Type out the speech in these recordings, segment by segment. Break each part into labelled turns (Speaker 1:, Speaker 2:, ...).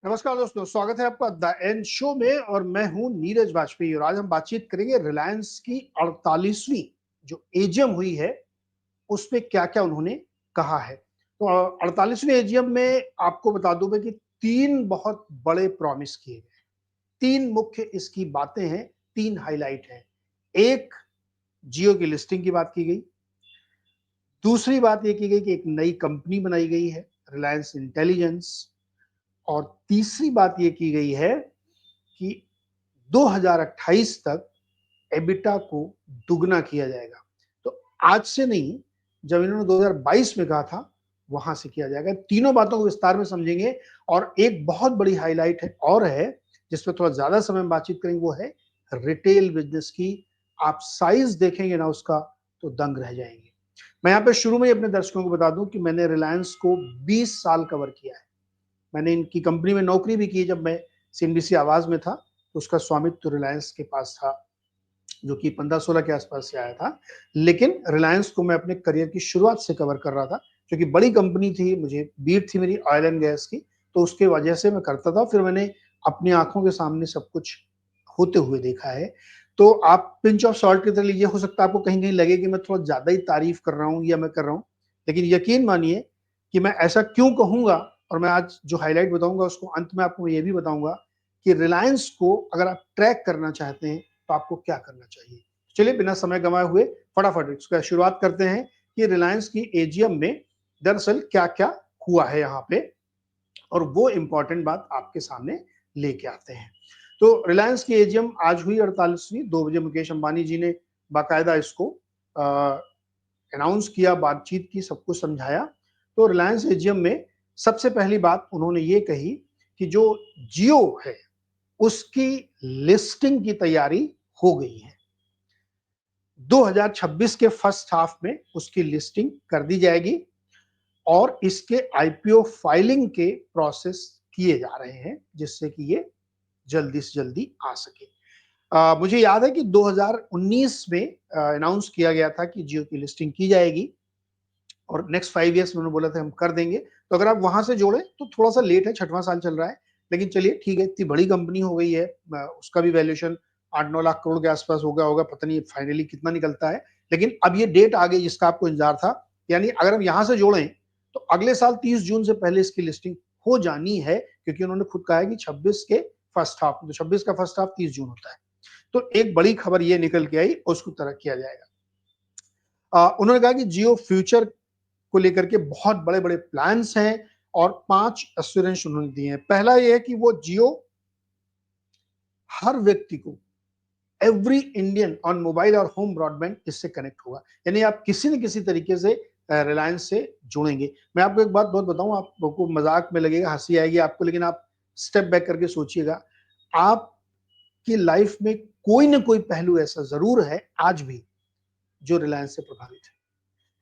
Speaker 1: नमस्कार दोस्तों, स्वागत है आपका द एंड शो में और मैं हूं नीरज वाजपेयी और आज हम बातचीत करेंगे रिलायंस की 48वीं जो एजीएम हुई है उसमें क्या-क्या उन्होंने कहा है। तो 48वीं एजीएम में आपको बता दूं मैं कि 3 बहुत बड़े प्रॉमिस किए गए। 3 मुख्य इसकी बातें हैं, 3 हाइलाइट हैं। एक, जियो की लिस्टिंग की बात की गई। दूसरी बात ये की गई कि एक नई कंपनी बनाई गई है, रिलायंस इंटेलिजेंस। और तीसरी बात ये की गई है कि 2028 तक एबिटा को दुगना किया जाएगा। तो आज से नहीं, जब इन्होंने 2022 में कहा था वहां से किया जाएगा। तीनों बातों को विस्तार में समझेंगे और एक बहुत बड़ी हाईलाइट है और है जिसपे थोड़ा ज्यादा समय में बातचीत करेंगे, वो है रिटेल बिजनेस की। आप साइज देखेंगे ना उसका तो दंग रह जाएंगे। मैं यहाँ पे शुरू में ही अपने दर्शकों को बता दूं कि मैंने रिलायंस को 20 साल कवर किया है। मैंने इनकी कंपनी में नौकरी भी की जब मैं सीएनबीसी आवाज में था, तो उसका स्वामित्व तो रिलायंस के पास था, जो कि 15-16 के आसपास से आया था। लेकिन रिलायंस को मैं अपने करियर की शुरुआत से कवर कर रहा था, क्योंकि बड़ी कंपनी थी, मुझे बीट थी मेरी ऑयल एंड गैस की, तो उसके वजह से मैं करता था। फिर मैंने अपनी आंखों के सामने सब कुछ होते हुए देखा है। तो आप पिंच ऑफ सॉल्ट की तरह लीजिए। हो सकता है आपको कहीं कहीं लगे कि मैं थोड़ा ज्यादा ही तारीफ कर रहा हूँ या मैं कर रहा हूँ, लेकिन यकीन मानिए कि मैं ऐसा क्यों कहूंगा। और मैं आज जो हाईलाइट बताऊंगा उसको अंत में आपको ये भी बताऊंगा कि रिलायंस को अगर आप ट्रैक करना चाहते हैं तो आपको क्या करना चाहिए। चलिए बिना समय गंवाए हुए फटाफट इसका शुरुआत करते हैं कि रिलायंस की एजीएम में दरअसल क्या क्या हुआ है यहाँ पे, और वो इंपॉर्टेंट बात आपके सामने लेके आते हैं। तो रिलायंस की एजीएम आज हुई 48वीं। 2 बजे मुकेश अंबानी जी ने बाकायदा इसको अनाउंस किया, बातचीत की, सब कुछ समझाया। तो रिलायंस एजीएम में सबसे पहली बात उन्होंने ये कही कि जो जियो है उसकी लिस्टिंग की तैयारी हो गई है। 2026 के फर्स्ट हाफ में उसकी लिस्टिंग कर दी जाएगी और इसके आईपीओ फाइलिंग के प्रोसेस किए जा रहे हैं, जिससे कि ये जल्दी से जल्दी आ सके। मुझे याद है कि 2019 में अनाउंस किया गया था कि जियो की लिस्टिंग की जाएगी और नेक्स्ट 5 ईयर्स में उन्होंने बोला था हम कर देंगे। तो अगर आप वहां से जोड़े तो थोड़ा सा लेट है, 6वां साल चल रहा है, लेकिन चलिए ठीक है। इतनी बड़ी कंपनी हो गई है, उसका भी वैल्यूएशन 8-9 लाख करोड़ के आसपास हो गया होगा, पता नहीं फाइनली कितना निकलता है। लेकिन अब ये डेट आ गई जिसका आपको इंतजार था। यानी अगर हम यहां से जोड़ें तो अगले साल 30 जून से पहले इसकी लिस्टिंग हो जानी है, क्योंकि उन्होंने खुद कहा है कि 26 के फर्स्ट हाफ, तो 26 का फर्स्ट हाफ 30 जून होता है। तो एक बड़ी खबर ये निकल के आई, उसको तरह किया जाएगा। उन्होंने कहा कि जियो फ्यूचर को लेकर के बहुत बड़े बड़े प्लान्स हैं और 5 एश्योरेंस उन्होंने दिए हैं। पहला ये है कि वो जियो हर व्यक्ति को, एवरी इंडियन ऑन मोबाइल और होम ब्रॉडबैंड इससे कनेक्ट होगा। यानी आप किसी न किसी तरीके से रिलायंस से जुड़ेंगे। मैं आपको एक बात बहुत बताऊं, आपको मजाक में लगेगा, हंसी आएगी आपको, लेकिन आप स्टेप बैक करके सोचिएगा। आपकी लाइफ में कोई ना कोई पहलू ऐसा जरूर है आज भी जो रिलायंस से प्रभावित है,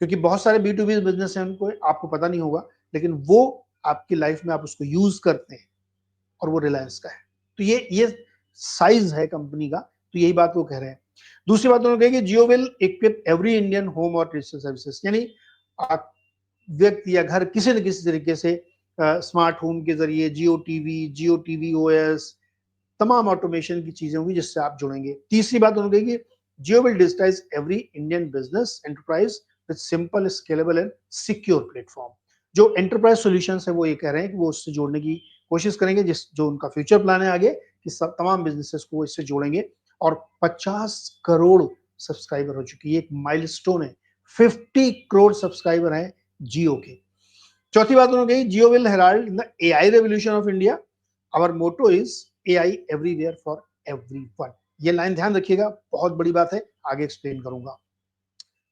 Speaker 1: क्योंकि बहुत सारे B2B बिजनेस हैं, उनको आपको पता नहीं होगा, लेकिन वो आपकी लाइफ में आप उसको यूज करते हैं और वो रिलायंस का है। तो ये साइज है कंपनी का, तो यही बात वो कह रहे हैं। दूसरी बात उन्होंने कही कि Jio will equip every Indian home और डिजिटल सर्विसेज, यानी व्यक्ति या घर किसी न किसी तरीके से स्मार्ट होम के जरिए जियो टीवी ओएस, तमाम ऑटोमेशन की चीजें होंगी जिससे आप जुड़ेंगे। तीसरी बात उन्होंने कही कि Jio will digitize every Indian business enterprise with simple, scalable and secure platform. जो एंटरप्राइज सॉल्यूशंस है वो ये कह रहे हैं कि वो उससे जोड़ने की कोशिश करेंगे, जिस जो उनका फ्यूचर प्लान है आगे कि सब तमाम बिजनेसेस को इससे जोड़ेंगे। और 50 करोड़ सब्सक्राइबर हो चुकी है, एक माइलस्टोन है। 50 करोड़ सब्सक्राइबर हैं जियो के। चौथी बात उन्होंने कही, Jio will herald in the AI revolution of India, our motto is AI everywhere for everyone. ये लाइन ध्यान रखिएगा, बहुत बड़ी बात है, आगे एक्सप्लेन करूंगा।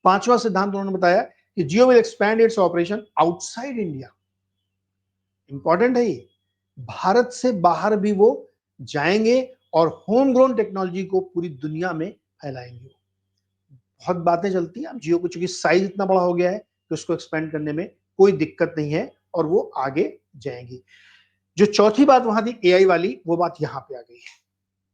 Speaker 1: पांचवा सिद्धांत उन्होंने बताया कि Jio will expand its operation outside India. Important है ये, भारत से बाहर भी वो जाएंगे और होम ग्रोन टेक्नोलॉजी को पूरी दुनिया में फैलाएंगे। बहुत बातें चलती हैं। अब जियो को चूंकि साइज इतना बड़ा हो गया है कि उसको एक्सपेंड करने में कोई दिक्कत नहीं है और वो आगे जाएंगी। जो चौथी बात वहां थी एआई वाली, वो बात यहां पे आ गई है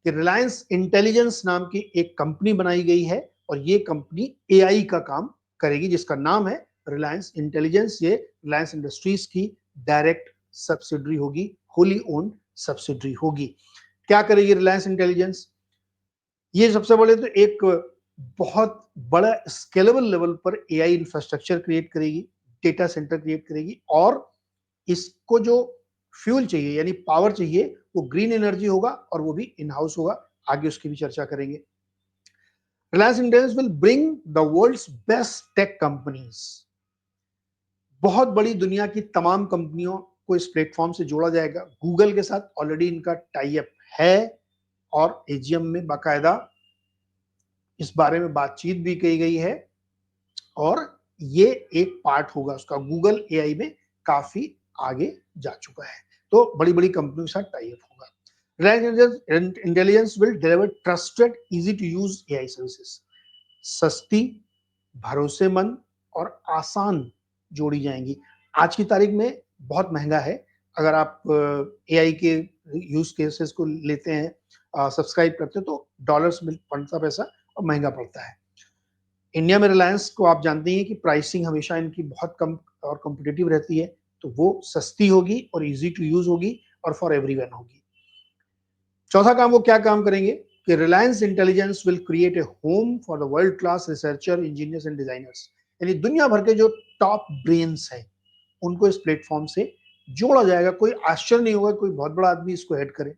Speaker 1: कि रिलायंस इंटेलिजेंस नाम की एक कंपनी बनाई गई है और ये कंपनी एआई का काम करेगी, जिसका नाम है रिलायंस इंटेलिजेंस। ये रिलायंस इंडस्ट्रीज की डायरेक्ट सब्सिडरी होगी, होली ओन्ड सब्सिडरी होगी। क्या करेगी रिलायंस इंटेलिजेंस? ये सबसे बड़े तो एक बहुत बड़ा स्केलेबल लेवल पर एआई इंफ्रास्ट्रक्चर क्रिएट करेगी, डेटा सेंटर क्रिएट करेगी, और इसको जो फ्यूल चाहिए यानी पावर चाहिए वो ग्रीन एनर्जी होगा और वो भी इन हाउस होगा। आगे उसकी भी चर्चा करेंगे। Reliance Intelligence will bring the world's best tech companies. बहुत बड़ी दुनिया की तमाम कंपनियों को इस प्लेटफॉर्म से जोड़ा जाएगा। गूगल के साथ ऑलरेडी इनका टाई अप है और एजीएम में बाकायदा इस बारे में बातचीत भी की गई है और ये एक पार्ट होगा उसका। गूगल एआई में काफी आगे जा चुका है, तो बड़ी बड़ी कंपनियों के साथ टाई अप होगा। Reliance Intelligence will deliver trusted easy to use AI services. सस्ती, भरोसेमंद और आसान जोड़ी जाएंगी। आज की तारीख में बहुत महंगा है। अगर आप एआई के यूज केसेस को लेते हैं, सब्सक्राइब करते हैं, तो डॉलर्स में पड़ता पैसा और महंगा पड़ता है। इंडिया में रिलायंस को आप जानते हैं कि प्राइसिंग हमेशा इनकी बहुत कम और कॉम्पिटिटिव रहती है, तो वो सस्ती होगी और इजी टू यूज होगी और फॉर एवरीवन होगी। चौथा काम, वो क्या काम करेंगे कि Reliance Intelligence will create a home for the world class researcher, engineers and designers. यानी दुनिया भर के जो टॉप ब्रेन्स हैं उनको इस प्लेटफॉर्म से जोड़ा जाएगा। कोई आश्चर्य नहीं होगा कोई बहुत बड़ा आदमी इसको हेड करे।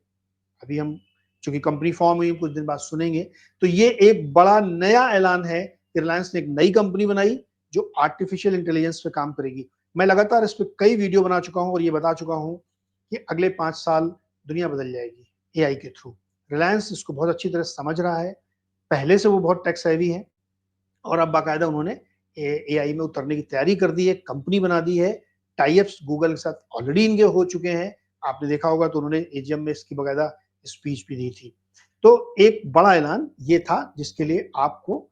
Speaker 1: अभी हम चूंकि कंपनी फॉर्म हुई कुछ दिन बाद सुनेंगे, तो ये एक बड़ा नया ऐलान है कि रिलायंस ने एक नई कंपनी बनाई जो आर्टिफिशियल इंटेलिजेंस पे काम करेगी। मैं लगातार इस पर कई वीडियो बना चुका हूं और ये बता चुका हूं कि अगले 5 साल दुनिया बदल जाएगी एआई के थ्रू। रिलायंस इसको बहुत अच्छी तरह समझ रहा है, पहले से वो बहुत टेक सेवी है और अब बाकायदा उन्होंने एआई में उतरने की तैयारी कर दी है, कंपनी बना दी है। टाइप्स गूगल के साथ ऑलरेडी इनके हो चुके हैं, आपने देखा होगा, तो उन्होंने एजीएम में इसकी बाकायदा स्पीच भी दी थी। तो एक बड़ा ऐलान ये था जिसके लिए आपको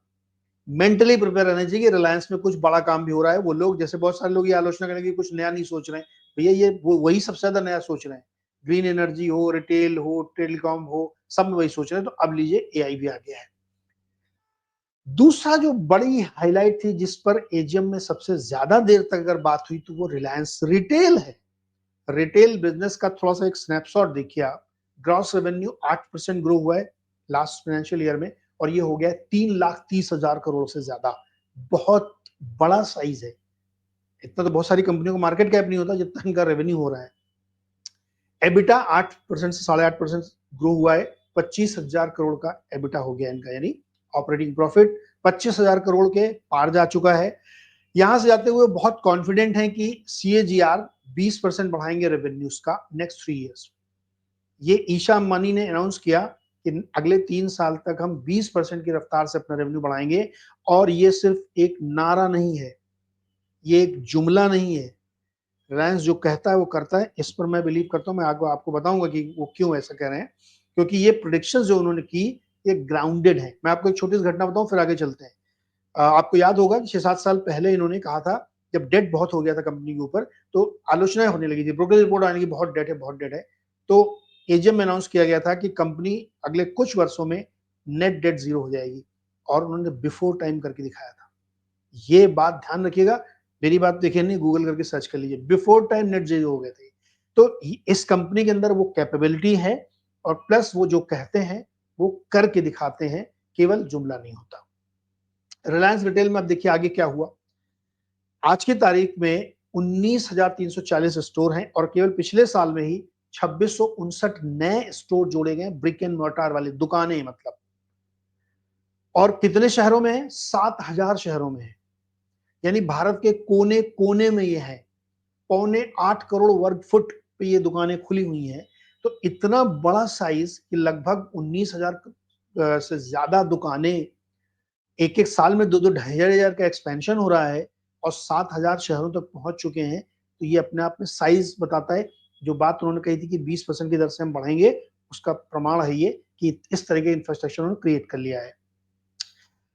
Speaker 1: मेंटली प्रिपेयर रहना चाहिए कि रिलायंस में कुछ बड़ा काम भी हो रहा है। वो लोग, जैसे बहुत सारे लोग ये आलोचना करेंगे कुछ नया नहीं सोच रहे हैं, भैया ये वही सबसे ज्यादा नया सोच रहे हैं। ग्रीन एनर्जी हो, रिटेल हो, टेलीकॉम हो, सब में वही सोच रहे हैं। तो अब लीजिए एआई भी आ गया है। दूसरा जो बड़ी हाईलाइट थी जिस पर एजीएम में सबसे ज्यादा देर तक अगर बात हुई तो वो रिलायंस रिटेल है। रिटेल बिजनेस का थोड़ा सा एक स्नैपशॉट देखिए आप। ग्रॉस रेवेन्यू 8% ग्रो हुआ है लास्ट फाइनेंशियल ईयर में और ये हो गया 3,30,000 करोड़ से ज्यादा। बहुत बड़ा साइज है। इतना तो बहुत सारी कंपनियों का मार्केट कैप नहीं होता जितना इनका रेवेन्यू हो रहा है। एबिटा 8% से 8.5% ग्रो हुआ है। 25,000 करोड़ का एबिटा हो गया इनका, यानी ऑपरेटिंग प्रॉफिट 25,000 करोड़ के पार जा चुका है। यहां से जाते हुए बहुत कॉन्फिडेंट हैं कि सीएजीआर 20% बढ़ाएंगे रेवेन्यूज का नेक्स्ट 3 इयर्स। ये ईशा अंबानी ने अनाउंस किया कि अगले 3 साल तक हम 20% की रफ्तार से अपना रेवेन्यू बढ़ाएंगे। और ये सिर्फ एक नारा नहीं है, ये एक जुमला नहीं है। रिलायंस जो कहता है वो करता है। इस पर मैं बिलीव करता हूँ। मैं आपको बताऊंगा कि वो क्यों ऐसा कह रहे हैं, क्योंकि ये प्रेडिक्शंस जो उन्होंने की ये ग्राउंडेड है। मैं आपको एक छोटी सी घटना बताऊं फिर आगे चलते हैं। आपको याद होगा कि 6-7 साल पहले इन्होंने कहा था, जब डेट बहुत हो गया था कंपनी के ऊपर, तो आलोचनाएं होने लगी थी, ब्रोकर रिपोर्ट आने की, बहुत डेट है बहुत डेट है। तो एजीएम में अनाउंस किया गया था कि कंपनी अगले कुछ वर्षों में नेट डेट जीरो हो जाएगी और उन्होंने बिफोर टाइम करके दिखाया था। ये बात ध्यान रखिएगा, मेरी बात देखिए नहीं, गूगल करके सर्च कर लीजिए, बिफोर टाइम नेट जीरो हो गए थे। तो इस कंपनी के अंदर वो कैपेबिलिटी है और प्लस वो जो कहते हैं वो करके दिखाते हैं, केवल जुमला नहीं होता। रिलायंस रिटेल में अब देखिए आगे क्या हुआ। आज की तारीख में 19,340 स्टोर हैं और केवल पिछले साल में ही 2659 नए स्टोर जोड़े गए, ब्रिक एंड मोर्टार वाले दुकानें मतलब। और कितने शहरों में है? 7,000 शहरों में है। यानी भारत के कोने कोने में ये है। 7.25 करोड़ वर्ग फुट पे ये दुकानें खुली हुई हैं। तो इतना बड़ा साइज कि लगभग 19,000 से ज्यादा दुकानें, एक एक साल में 2-2 ढाई हजार का एक्सपेंशन हो रहा है और 7,000 शहरों तक पहुंच चुके हैं। तो ये अपने आप में साइज बताता है। जो बात उन्होंने कही थी कि 20% की दर से हम बढ़ेंगे, उसका प्रमाण है ये कि इस तरह के इंफ्रास्ट्रक्चर उन्होंने क्रिएट कर लिया है।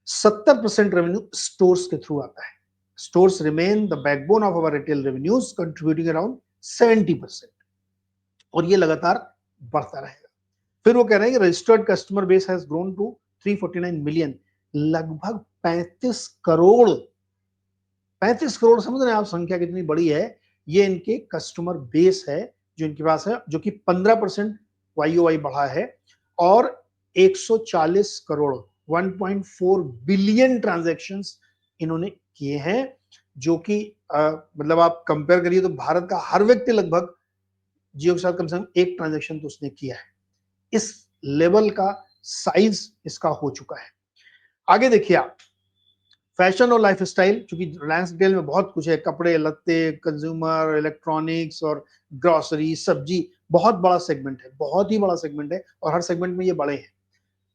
Speaker 1: 70% रेवेन्यू स्टोर्स के थ्रू आता है। Stores remain the backbone of our retail revenues, contributing around 70% और ये लगातार बढ़ता रहेगा। फिर वो कह रहे हैं कि registered customer base has grown to 349 million. लगभग 35 करोड़। 35 करोड़ समझ रहे हैं आप संख्या कितनी बड़ी है? ये इनके कस्टमर बेस है जो इनके पास है, जो कि 15% YoY बढ़ा है और 140 करोड़ 1.4 बिलियन ट्रांजैक्शंस इन्होंने किए हैं, जो कि मतलब आप कंपेयर करिए तो भारत का हर व्यक्ति लगभग जियो के साथ कम से कम एक ट्रांजैक्शन तो उसने किया है। इस लेवल का साइज इसका हो चुका है। आगे देखिए आप, फैशन और लाइफस्टाइल, क्योंकि रिलायंस रिटेल में बहुत कुछ है, कपड़े लत्ते, कंज्यूमर इलेक्ट्रॉनिक्स और ग्रोसरी सब्जी, बहुत बड़ा सेगमेंट है, बहुत ही बड़ा सेगमेंट है और हर सेगमेंट में ये बड़े हैं।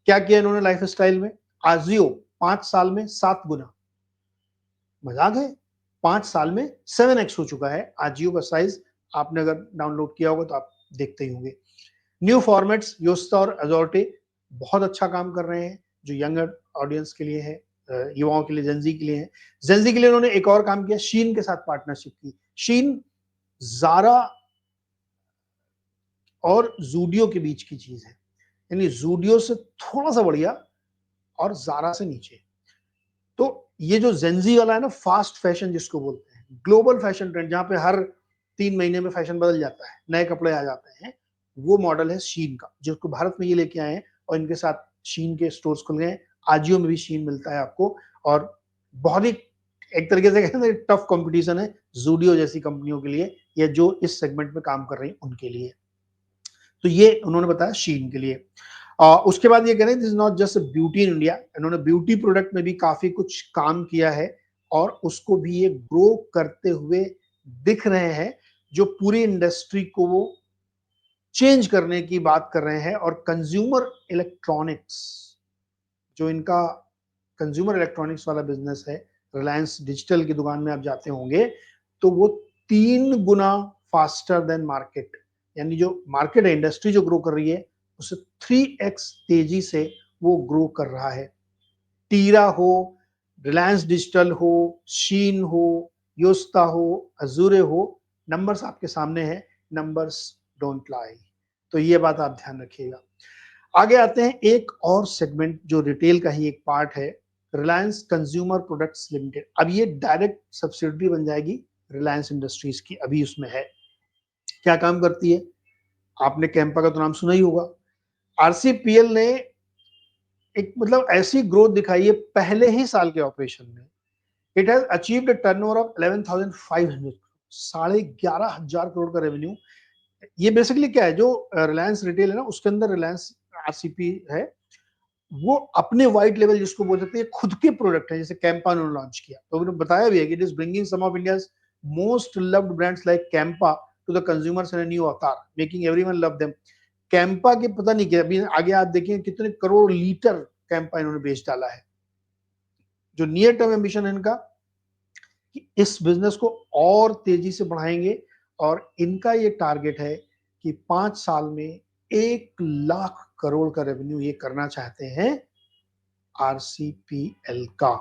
Speaker 1: क्या किया इन्होंने लाइफस्टाइल में? आजियो 5 साल में 7 गुना, मजाक है, 5 साल में 7x हो चुका है आजियो का साइज। आपने अगर डाउनलोड किया होगा तो आप देखते ही होंगे। न्यू फॉर्मेट्स योस्ता और अजोर्टे बहुत अच्छा काम कर रहे हैं, जो यंगर ऑडियंस के लिए है, युवाओं के लिए, जेंजी के लिए है। जेंजी के लिए उन्होंने एक और काम किया, शीन के साथ पार्टनरशिप की। शीन जारा और जूडियो के बीच की चीज है, यानी जूडियो से थोड़ा सा बढ़िया और जारा से नीचे। तो ये जो जेंजी वाला है ना, फास्ट फैशन जिसको बोलते हैं, ग्लोबल फैशन ट्रेंड, जहां पे हर 3 महीने में फैशन बदल जाता है, नए कपड़े आ जाते हैं, वो मॉडल है शीन का, जिसको भारत में ये लेके आए हैं और इनके साथ शीन के स्टोर्स खुल गए हैं। आजियो में भी शीन मिलता है आपको, और बहुत ही एक तरीके से कहते हैं टफ कंपटीशन है जूडियो जैसी कंपनियों के लिए, या जो इस सेगमेंट में काम कर रही हैं उनके लिए। तो ये उन्होंने बताया शीन के लिए। उसके बाद ये कह रहे हैं this is not just beauty in India, इन्होंने ब्यूटी प्रोडक्ट में भी काफी कुछ काम किया है और उसको भी ये ग्रो करते हुए दिख रहे हैं, जो पूरी इंडस्ट्री को वो चेंज करने की बात कर रहे हैं। और कंज्यूमर इलेक्ट्रॉनिक्स, जो इनका कंज्यूमर इलेक्ट्रॉनिक्स वाला बिजनेस है, रिलायंस डिजिटल की दुकान में आप जाते होंगे तो वो 3 गुना फास्टर देन मार्केट, यानी जो मार्केट है, इंडस्ट्री जो ग्रो कर रही है उससे 3x तेजी से वो ग्रो कर रहा है। टीरा हो, रिलायंस डिजिटल हो, शीन हो, योस्ता हो, अजूरे हो, नंबर्स आपके सामने है, नंबर्स डोंट लाई। तो ये बात आप ध्यान रखिएगा। आगे आते हैं एक और सेगमेंट जो रिटेल का ही एक पार्ट है, रिलायंस कंज्यूमर प्रोडक्ट्स लिमिटेड। अब ये डायरेक्ट सब्सिडरी बन जाएगी रिलायंस इंडस्ट्रीज की, अभी उसमें है। क्या काम करती है? आपने कैंपा का तो नाम सुना ही होगा। आरसीपीएल ने एक मतलब ऐसी ग्रोथ दिखाई है पहले ही साल के ऑपरेशन में। It has achieved a turnover of 11,500, 11,500 crore का रेवेन्यू। ये बेसिकली क्या है, जो रिलायंस रिटेल है ना, उसके अंदर रिलायंस आरसीपी है, वो अपने वाइट लेवल जिसको बोल सकते हैं खुद के प्रोडक्ट है, जैसे कैंपा ने लॉन्च किया, तो उन्होंने बताया भी है कि it is bringing some of India's most loved brands like Campa to the consumers in a new avatar, making everyone love them. Campa के पता नहीं क्या, अभी आगे आप देखें कितने करोड़ लीटर कैंपा इन्होंने बेच डाला है। जो नियर टर्म एम्बिशन है इनका कि इस बिजनेस को और तेजी से बढ़ाएंगे, और इनका ये टारगेट है कि 5 साल में 1 लाख करोड़ का रेवेन्यू ये करना चाहते हैं आरसीपीएल का।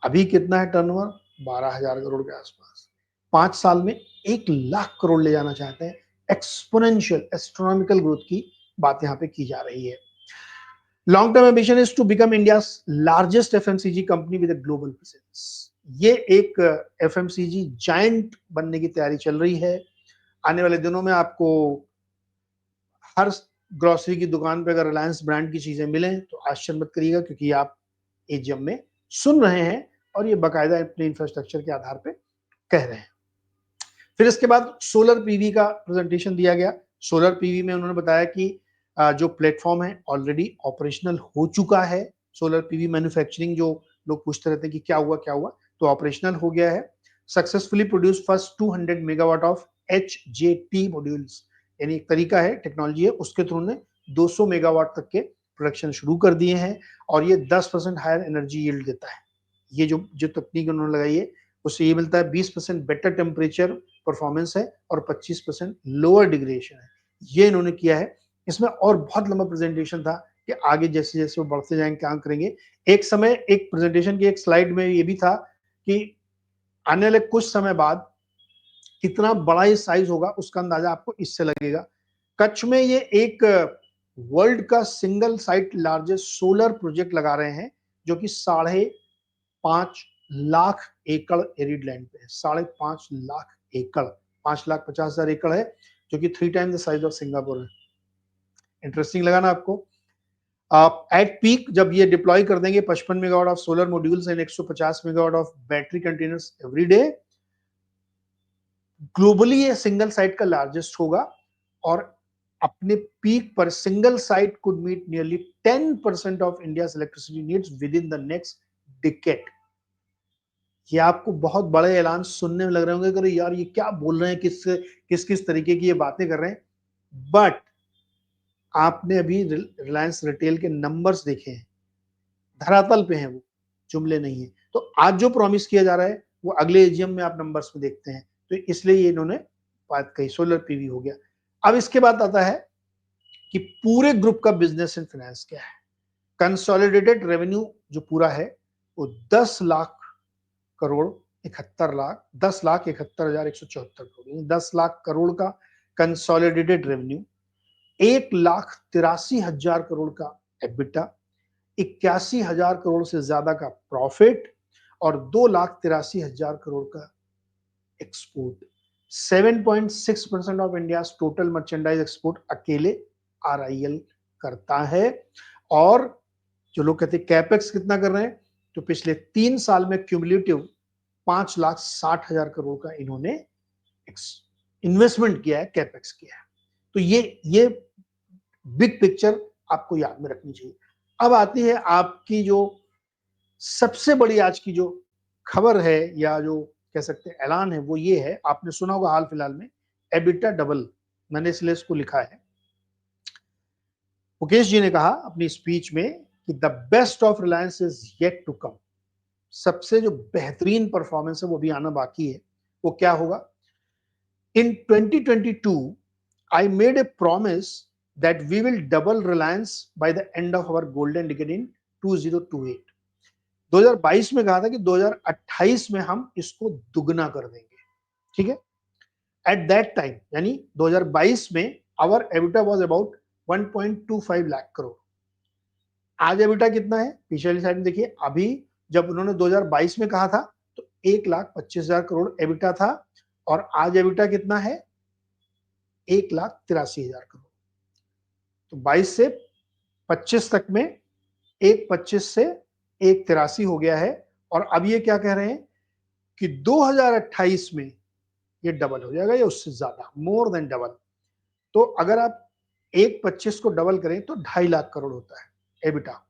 Speaker 1: अभी कितना है टर्नओवर? 12,000 करोड़ के आसपास। 5 साल में 1 लाख करोड़ ले जाना चाहते हैं। एक्सपोनेंशियल एस्ट्रोनॉमिकल ग्रोथ की बात यहाँ पे की जा रही है। Long term ambition is to become India largest FMCG company with global presence. ये एक एफएमसीजी जायंट बनने की तैयारी चल रही है। आने वाले दिनों में आपको हर ग्रोसरी की दुकान पे अगर रिलायंस ब्रांड की चीजें मिलें तो आश्चर्य मत करिएगा, क्योंकि आप एजीएम में सुन रहे हैं और ये बाकायदा अपने इंफ्रास्ट्रक्चर के आधार पे कह रहे हैं। फिर इसके बाद सोलर पीवी का प्रेजेंटेशन दिया गया। सोलर पीवी में उन्होंने बताया कि जो प्लेटफॉर्म है ऑलरेडी ऑपरेशनल हो चुका है। सोलर पीवी मैन्युफैक्चरिंग, जो लोग पूछते रहते हैं कि क्या हुआ क्या हुआ, तो ऑपरेशनल हो गया है। Successfully produce first 200 megawatt of HJT modules, यानी एक तरीका है, टेक्नोलॉजी है, उसके थ्रू ने 200 मेगावाट तक के प्रोडक्शन शुरू कर दिए हैं और ये 10% हायर एनर्जी यील्ड देता है। ये जो जो तकनीक उन्होंने लगाई है उससे ये मिलता है 20% बेटर टेम्परेचर परफॉर्मेंस है और 25% लोअर डिग्रेडेशन है। ये इन्होंने किया है। इसमें और बहुत लंबा प्रेजेंटेशन था कि आगे जैसे जैसे वो बढ़ते जाएंगे क्या करेंगे। एक समय एक प्रेजेंटेशन की एक स्लाइड में ये भी था कि आने वाले कुछ समय बाद कितना बड़ा ये साइज होगा उसका अंदाजा आपको इससे लगेगा। कच्छ में ये एक वर्ल्ड का single site largest solar project लगा रहे हैं, जो कि 5.5 लाख एकड़ एरिड लैंड पे है। 5.5 लाख एकड़, 5,50,000 एकड़ है, जो कि 3 time the size of Singapore है। इंटरेस्टिंग लगा ना आपको? आप एट पीक जब ये डिप्लॉय कर देंगे 55 megawatt of solar modules and 150 megawatt of battery containers every day, globally ये सिंगल साइट का लार्जेस्ट होगा और अपने पीक पर single site could meet nearly 10% of India's electricity needs within the next decade. ये आपको बहुत बड़े ऐलान सुनने में लग रहे होंगे कि यार ये क्या बोल रहे हैं, किस किस तरीके की ये बातें कर रहे हैं, बट आपने अभी रिलायंस रिटेल के नंबर्स देखे हैं, धरातल पे हैं, वो जुमले नहीं है। तो आज जो प्रॉमिस किया जा रहा है वो अगले एजीएम में आप नंबर्स में देखते हैं, तो इसलिए ये इन्होंने बात कही। सोलर पीवी हो गया। अब इसके बाद आता है कि पूरे ग्रुप का बिजनेस एंड फाइनेंस क्या है। कंसोलिडेटेड रेवेन्यू जो पूरा है वो 10,71,71,174 करोड़, 10,71,174 का कंसोलिडेटेड रेवेन्यू, 1,83,000 करोड़ का एबिटा, 81,000 करोड़ से ज्यादा का प्रॉफिट और 2,83,000 करोड़ का export. 7.6% of India total merchandise export अकेले आरआईएल करता है। और जो लोग कहते हैं कैपेक्स कितना कर रहे हैं, तो पिछले 3 साल में क्यूमुलेटिव 5,60,000 करोड़ का इन्होंने इन्वेस्टमेंट किया है, कैपेक्स किया है। तो ये बिग पिक्चर आपको याद में रखनी चाहिए। अब आती है आपकी जो सबसे बड़ी आज की जो खबर है या जो कह सकते हैं ऐलान है, वो ये है, आपने सुना होगा हाल फिलहाल में एबिटा डबल, मैंने इसलिए इसको लिखा है। मुकेश जी ने कहा अपनी स्पीच में कि the best of Reliance is yet to come, सबसे जो बेहतरीन परफॉर्मेंस है वो भी आना बाकी है। वो क्या होगा? इन 2022 I made a promise that we will double Reliance by the end of our golden decade in 2028। 2022 में कहा था कि 2028 में हम इसको दुगना कर देंगे, ठीक है। एट दैट टाइम यानी 2022 में our EBITDA was about 1.25 lakh crore. आज एबिटा कितना है? पिछली साइड में देखिए, अभी जब उन्होंने 2022 में कहा था तो 1,25,000 करोड़ एबिटा था और आज एबिटा कितना है? 1,83,000 करोड़। तो 22 से 25 तक में 1,25 से 1,83 हो गया है। और अब ये क्या कह रहे हैं कि 2028 में ये डबल हो जाएगा या उससे ज्यादा, मोर देन डबल। तो अगर आप 1,25 को डबल करें तो 2.5 लाख करोड़ होता है एबिटा,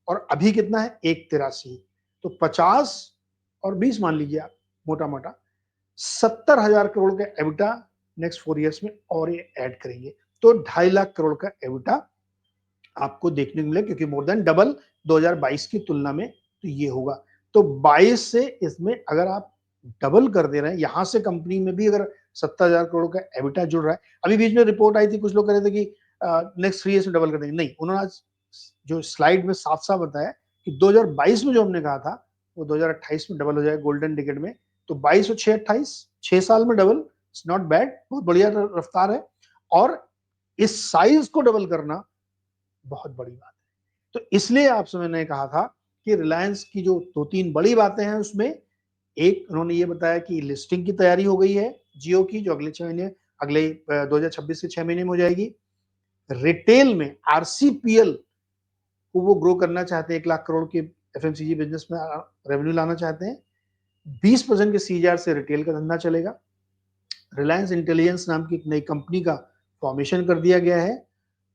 Speaker 1: और अभी कितना है? 1,83। तो 50 और 20 मान लीजिए आप, मोटा मोटा 70,000 करोड़ का एबिटा नेक्स्ट 4 इयर्स में और ये ऐड करेंगे, तो 2.5 लाख करोड़ का एबिटा आपको देखने को मिले, क्योंकि मोर देन डबल 2022 की तुलना में तो ये होगा। तो 22 से इसमें अगर आप डबल कर दे रहे हैं, यहां से कंपनी में भी अगर 70,000 करोड़ का एबिटा जुड़ रहा है। अभी बीच में रिपोर्ट आई थी, कुछ लोग कह रहे थे कि नेक्स्ट 3 इयर्स में डबल कर देंगे। नहीं, उन्होंने आज जो स्लाइड में साफ साफ बताया कि 2022 में जो हमने कहा था वो 2028 में डबल हो जाएगा गोल्डन डिकेड में। तो 22 और 6 28, 6 साल में डबल, इट्स नॉट बैड, बहुत बढ़िया रफ्तार है। और इस साइज को डबल करना बहुत बड़ी बात है। तो इसलिए आपसे मैंने कहा था कि रिलायंस की जो 2-3 बड़ी बातें हैं उसमें एक उन्होंने ये बताया कि लिस्टिंग की तैयारी हो गई है जियो की, जो अगले 6 महीने, अगले 2026 के 6 महीने में हो जाएगी। रिटेल में आरसीपीएल को वो ग्रो करना चाहते हैं, 1 लाख करोड़ के एफएमसीजी बिजनेस में रेवेन्यू लाना चाहते हैं। 20% के सीजीआर से रिटेल का धंधा चलेगा। रिलायंस इंटेलिजेंस नाम की एक नई कंपनी का फॉर्मेशन कर दिया गया है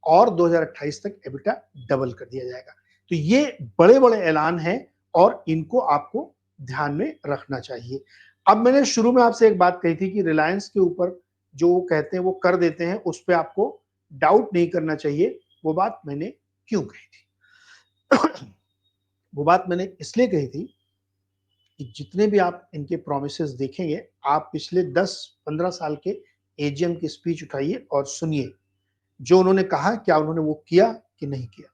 Speaker 1: और 2028 तक एबिटा डबल कर दिया जाएगा। तो ये बड़े बड़े ऐलान हैं और इनको आपको ध्यान में रखना चाहिए। अब मैंने शुरू में आपसे एक बात कही थी कि रिलायंस के ऊपर जो कहते हैं वो कर देते हैं, उस पर आपको डाउट नहीं करना चाहिए। वो बात मैंने क्यों कही थी? वो बात मैंने इसलिए कही थी कि जितने भी आप इनके प्रोमिसेस देखेंगे, आप पिछले 10-15 साल के एजीएम की स्पीच उठाइए और सुनिए, जो उन्होंने कहा क्या उन्होंने वो किया कि नहीं किया।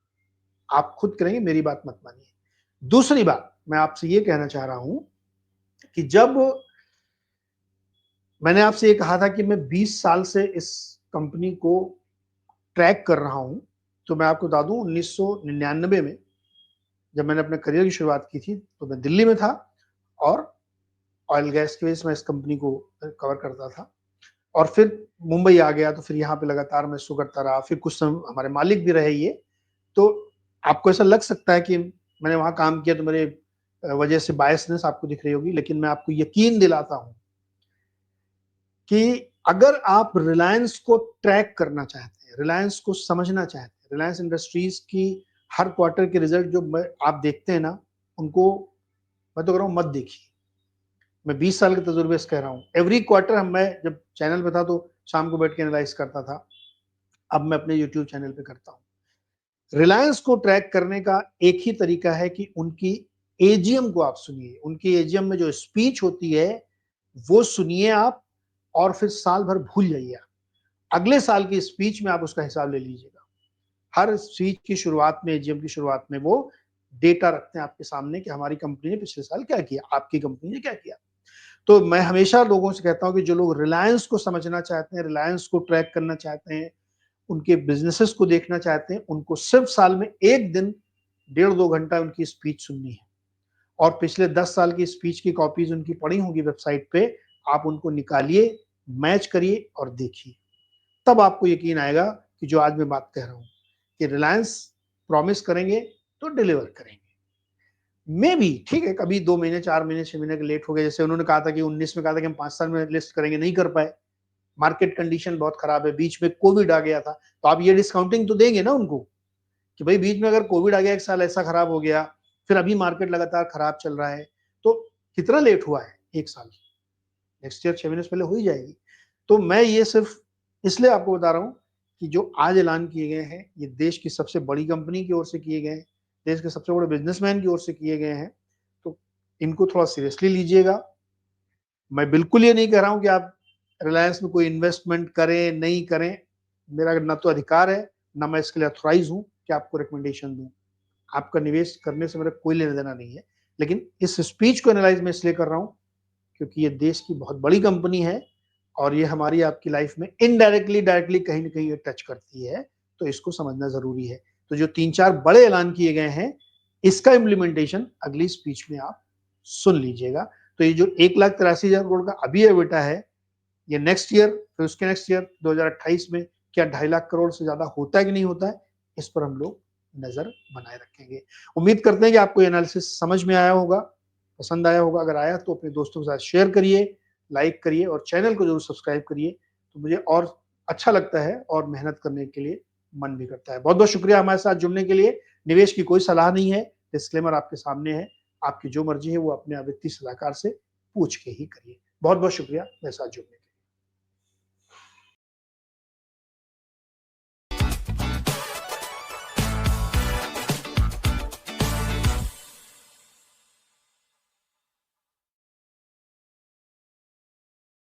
Speaker 1: आप खुद करेंगे, मेरी बात मत मानिए। दूसरी बात मैं आपसे ये कहना चाह रहा हूं कि जब मैंने आपसे ये कहा था कि मैं 20 साल से इस कंपनी को ट्रैक कर रहा हूं, तो मैं आपको बता दूं 1999 में जब मैंने अपने करियर की शुरुआत की थी तो मैं दिल्ली में था और ऑयल गैस की वजह से मैं इस कंपनी को कवर करता था। और फिर मुंबई आ गया, तो फिर यहाँ पे लगातार मैं शो करता रहा, फिर कुछ समय हमारे मालिक भी रहे ये। तो आपको ऐसा लग सकता है कि मैंने वहाँ काम किया तो मेरे वजह से बायसनेस आपको दिख रही होगी, लेकिन मैं आपको यकीन दिलाता हूँ कि अगर आप रिलायंस को ट्रैक करना चाहते हैं, रिलायंस को समझना चाहते हैं, रिलायंस इंडस्ट्रीज की हर क्वार्टर के रिजल्ट जो आप देखते हैं ना, उनको मैं तो कह रहा हूँ मत देखिए। मैं 20 साल के तजुर्बे से कह रहा हूँ, एवरी क्वार्टर मैं जब चैनल पे था तो शाम को बैठ के एनालाइज करता था, अब मैं अपने यूट्यूब चैनल पे करता हूँ। रिलायंस को ट्रैक करने का एक ही तरीका है कि उनकी एजीएम को आप सुनिए, उनकी एजीएम में जो स्पीच होती है वो सुनिए आप, और फिर साल भर भूल जाइए आप। अगले साल की स्पीच में आप उसका हिसाब ले लीजिएगा। हर स्पीच की शुरुआत में, एजीएम की शुरुआत में वो डेटा रखते हैं आपके सामने कि हमारी कंपनी ने पिछले साल क्या किया, आपकी कंपनी ने क्या किया। तो मैं हमेशा लोगों से कहता हूं कि जो लोग रिलायंस को समझना चाहते हैं, रिलायंस को ट्रैक करना चाहते हैं, उनके बिजनेसेस को देखना चाहते हैं, उनको सिर्फ साल में एक दिन 1.5-2 घंटा उनकी स्पीच सुननी है, और पिछले 10 साल की स्पीच की कॉपीज उनकी पड़ी होंगी वेबसाइट पे, आप उनको निकालिए, मैच करिए और देखिए। तब आपको यकीन आएगा कि जो आज मैं बात कह रहा हूं कि रिलायंस प्रॉमिस करेंगे तो डिलीवर करेंगे। मे भी ठीक है, कभी 2 महीने, 4 महीने, 6 महीने के लेट हो गए, जैसे उन्होंने कहा था कि 19 में कहा था कि हम 5 साल में लिस्ट करेंगे, नहीं कर पाए। मार्केट कंडीशन बहुत खराब है, बीच में कोविड आ गया था, तो आप ये डिस्काउंटिंग तो देंगे ना उनको कि भाई बीच में अगर कोविड आ गया, एक साल ऐसा खराब हो गया, फिर अभी मार्केट लगातार खराब चल रहा है, तो कितना लेट हुआ है, एक साल। नेक्स्ट ईयर 6 महीने से पहले हो ही जाएगी। तो मैं ये सिर्फ इसलिए आपको बता रहा हूँ कि जो आज ऐलान किए गए हैं, ये देश की सबसे बड़ी कंपनी की ओर से किए गए हैं, देश के सबसे बड़े बिजनेसमैन की ओर से किए गए हैं, तो इनको थोड़ा सीरियसली लीजिएगा। मैं बिल्कुल ये नहीं कह रहा हूँ कि आप रिलायंस में कोई इन्वेस्टमेंट करें, नहीं करें। मेरा ना तो अधिकार है, ना मैं इसके लिए ऑथराइज हूँ कि आपको रिकमेंडेशन दूँ। आपका निवेश करने से मेरा कोई लेना देना नहीं है। लेकिन इस स्पीच को एनालाइज मैं इसलिए कर रहा हूँ क्योंकि ये देश की बहुत बड़ी कंपनी है, और ये हमारी आपकी लाइफ में इनडायरेक्टली, डायरेक्टली कहीं न कहीं ये टच करती है, तो इसको समझना ज़रूरी है। तो जो 3-4 बड़े ऐलान किए गए हैं, इसका इम्प्लीमेंटेशन अगली स्पीच में आप सुन लीजिएगा। तो ये जो 1,83,000 करोड़ का अभी एबिटा है, ये नेक्स्ट ईयर, फिर उसके नेक्स्ट ईयर 2028 में क्या 2.5 लाख करोड़ से ज़्यादा होता है कि नहीं होता है, इस पर हम लोग नज़र बनाए रखेंगे। उम्मीद करते हैं कि आपको ये एनालिसिस समझ में आया होगा, पसंद आया होगा। अगर आया तो अपने दोस्तों के साथ शेयर करिए, लाइक करिए और चैनल को ज़रूर सब्सक्राइब करिए, तो मुझे और अच्छा लगता है और मेहनत करने के लिए मन भी करता है। बहुत-बहुत शुक्रिया हमारे साथ जुड़ने के लिए। निवेश की कोई सलाह नहीं है, डिस्क्लेमर आपके सामने है। आपकी जो मर्ज़ी है वो अपने वित्तीय सलाहकार से पूछ के ही करिए। बहुत-बहुत शुक्रिया मेरे साथ जुड़ने के लिए।